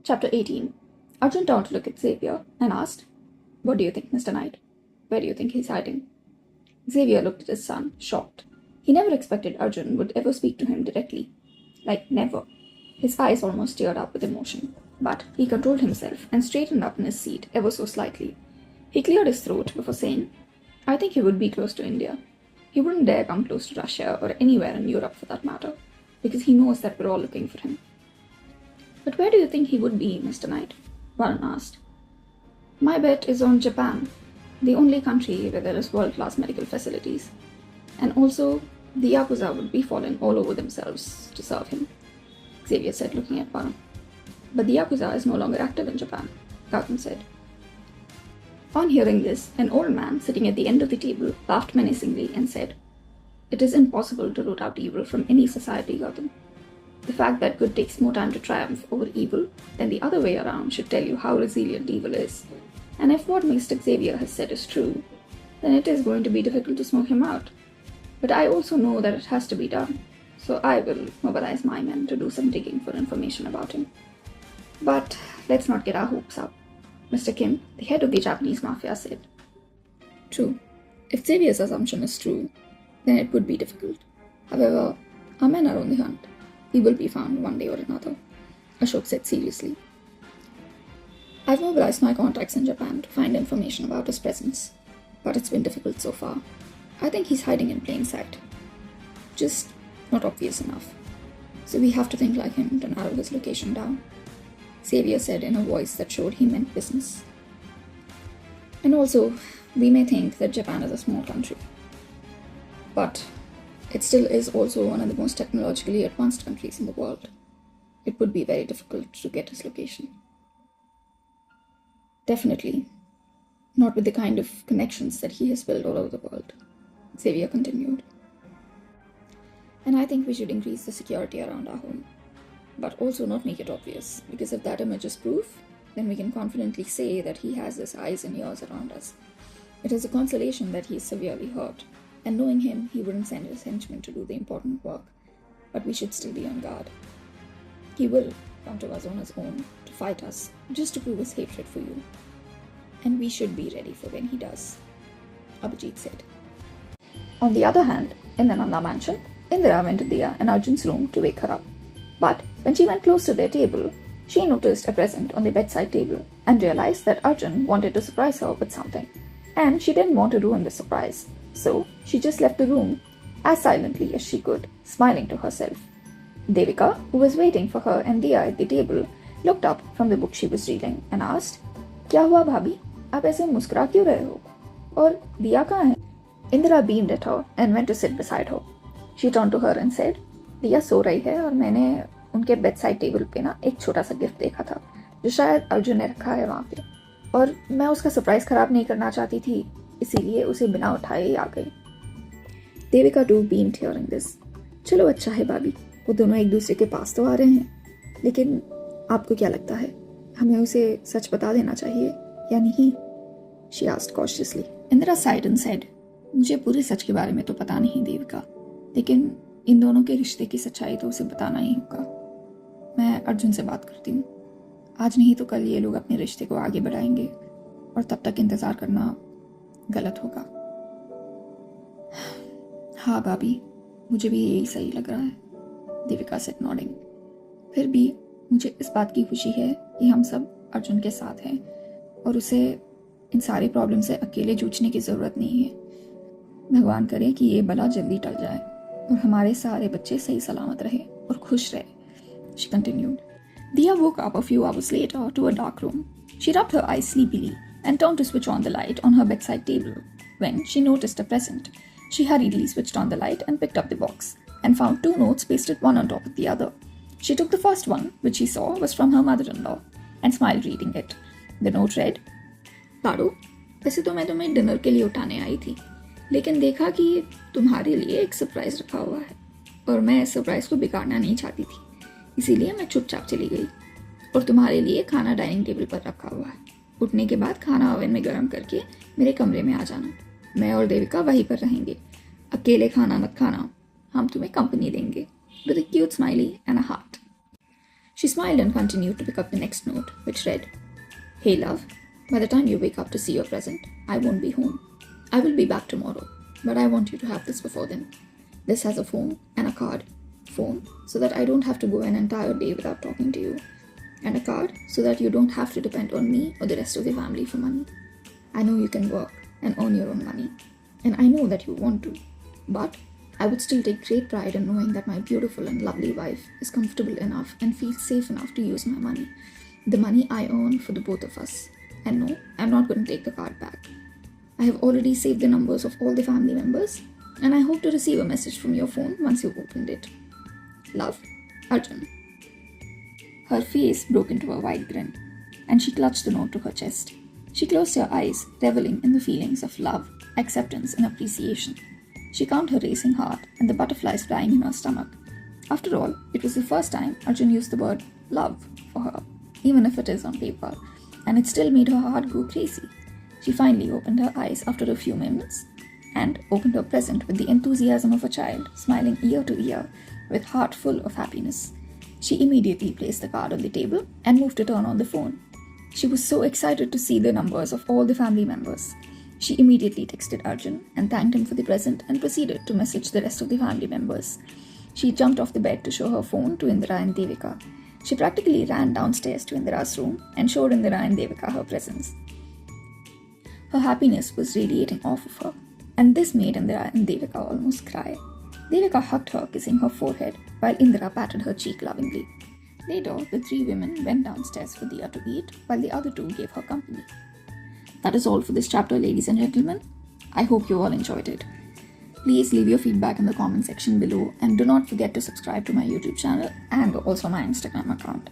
Chapter 18. Arjun turned to look at Xavier and asked, "What do you think, Mr. Knight? Where do you think he's hiding?" Xavier looked at his son, shocked. He never expected Arjun would ever speak to him directly. Like, never. His eyes almost teared up with emotion. But he controlled himself and straightened up in his seat ever so slightly. He cleared his throat before saying, "I think he would be close to India. He wouldn't dare come close to Russia or anywhere in Europe for that matter, because he knows that we're all looking for him." "But where do you think he would be, Mr. Knight?" Varun asked. "My bet is on Japan, the only country where there is world-class medical facilities. And also, the Yakuza would be falling all over themselves to serve him," Xavier said, looking at Varun. "But the Yakuza is no longer active in Japan," Gautam said. On hearing this, an old man sitting at the end of the table laughed menacingly and said, "It is impossible to root out evil from any society, Gautam. The fact that good takes more time to triumph over evil than the other way around should tell you how resilient evil is. And if what Mr. Xavier has said is true, then it is going to be difficult to smoke him out. But I also know that it has to be done, so I will mobilize my men to do some digging for information about him. But let's not get our hopes up," Mr. Kim, the head of the Japanese mafia, said. "True. If Xavier's assumption is true, then it would be difficult. However, our men are on the hunt. He will be found one day or another," Ashok said seriously. "I've mobilized my contacts in Japan to find information about his presence, but it's been difficult so far. I think he's hiding in plain sight. Just not obvious enough. So we have to think like him to narrow his location down," Xavier said in a voice that showed he meant business. "And also, we may think that Japan is a small country, but it still is also one of the most technologically advanced countries in the world. It would be very difficult to get his location." "Definitely. Not with the kind of connections that he has built all over the world," Xavier continued. "And I think we should increase the security around our home, but also not make it obvious, because if that image is proof, then we can confidently say that he has his eyes and ears around us. It is a consolation that he is severely hurt, and knowing him, he wouldn't send his henchmen to do the important work, but we should still be on guard. He will come to us on his own to fight us, just to prove his hatred for you. And we should be ready for when he does," Abhijit said. On the other hand, in the Nanda mansion, Indira went to Diya in Arjun's room to wake her up. But when she went close to their table, she noticed a present on the bedside table and realized that Arjun wanted to surprise her with something, and she didn't want to ruin the surprise. So she just left the room as silently as she could, smiling to herself. Devika, who was waiting for her and Diya at the table, looked up from the book she was reading and asked, "क्या हुआ भाभी? आप ऐसे मुस्कुरा क्यों रहे हो? और दिया कहाँ है?" Indira beamed at her and went to sit beside her. She turned to her and said, "दिया सो रही है और मैंने उनके बेडसाइड टेबल पे ना एक छोटा सा गिफ्ट देखा था जो शायद अर्जुन ने रखा है वहाँ पे, और मैं उसका सरप्राइज खराब नहीं करना चाहती थी, इसीलिए उसे बिना उठाए ही आ गई." Devika too beamed hearing this. "चलो अच्छा है भाभी, वो दोनों एक दूसरे के पास तो आ रहे हैं, लेकिन आपको क्या लगता है, हमें उसे सच बता देना चाहिए या नहीं?" She asked cautiously. Indira sighed and said, "मुझे पूरे सच के बारे में तो पता नहीं देविका, लेकिन इन दोनों के रिश्ते की सच्चाई तो उसे बताना ही होगा। मैं अर्जुन से बात करती हूँ। आज नहीं तो कल ये लोग अपने रिश्ते को आगे बढ़ाएंगे और तब तक इंतजार करना गलत होगा." "हाँ भाभी, मुझे भी यही सही लग रहा है," देविका सेड नॉडिंग। "फिर भी मुझे इस बात की खुशी है कि हम सब अर्जुन के साथ हैं और उसे इन सारे प्रॉब्लम से अकेले जूझने की ज़रूरत नहीं है। भगवान करे कि ये बला जल्दी टल जाए और हमारे सारे बच्चे सही सलामत रहे और खुश रहे," she continued. Diya woke up a few hours later to a dark room. She rubbed her eyes sleepily and turned to switch on the light on her bedside table when she noticed a present. She hurriedly switched on the light and picked up the box and found 2 notes pasted one on top of the other. She took the first one, which she saw was from her mother-in-law, and smiled reading it. The note read, "लाडो, वैसे तो मैं तुम्हें dinner के लिए उठाने आई थी, लेकिन देखा कि तुम्हारे लिए एक सरप्राइज रखा हुआ है और मैं इस सरप्राइज को बिगाड़ना नहीं चाहती थी, इसीलिए मैं चुपचाप चली गई। और तुम्हारे लिए खाना डाइनिंग टेबल पर रखा हुआ है। उठने के बाद खाना ओवन में गर्म करके मेरे कमरे में आ जाना। मैं और देविका वहीं पर रहेंगे। अकेले खाना मत खाना, हम तुम्हें कंपनी देंगे." With a cute smiley and a heart. She smiled and continued to pick up the next note, which read, "Hey love, by the time you wake up to see your present, I won't be home. I will be back tomorrow, but I want you to have this before then. This has a phone and a card. Phone, so that I don't have to go an entire day without talking to you. And a card, so that you don't have to depend on me or the rest of the family for money. I know you can work and earn your own money, and I know that you want to, but I would still take great pride in knowing that my beautiful and lovely wife is comfortable enough and feels safe enough to use my money, the money I earn for the both of us. And no, I'm not going to take the card back. I have already saved the numbers of all the family members, and I hope to receive a message from your phone once you've opened it. Love, Arjun." Her face broke into a wide grin, and she clutched the note to her chest. She closed her eyes, reveling in the feelings of love, acceptance, and appreciation. She calmed her racing heart and the butterflies flying in her stomach. After all, it was the first time Arjun used the word love for her, even if it is on paper, and it still made her heart go crazy. She finally opened her eyes after a few minutes and opened her present with the enthusiasm of a child, smiling ear to ear, with heart full of happiness. She immediately placed the card on the table and moved to turn on the phone. She was so excited to see the numbers of all the family members. She immediately texted Arjun and thanked him for the present and proceeded to message the rest of the family members. She jumped off the bed to show her phone to Indira and Devika. She practically ran downstairs to Indira's room and showed Indira and Devika her presents. Her happiness was radiating off of her, and this made Indira and Devika almost cry. Devika hugged her, kissing her forehead, while Indira patted her cheek lovingly. Later, the three women went downstairs for Diya to eat, while the other two gave her company. That is all for this chapter, ladies and gentlemen. I hope you all enjoyed it. Please leave your feedback in the comment section below, and do not forget to subscribe to my YouTube channel and also my Instagram account.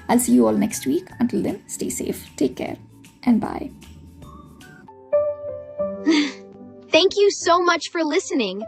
I'll see you all next week. Until then, stay safe, take care, and bye. Thank you so much for listening.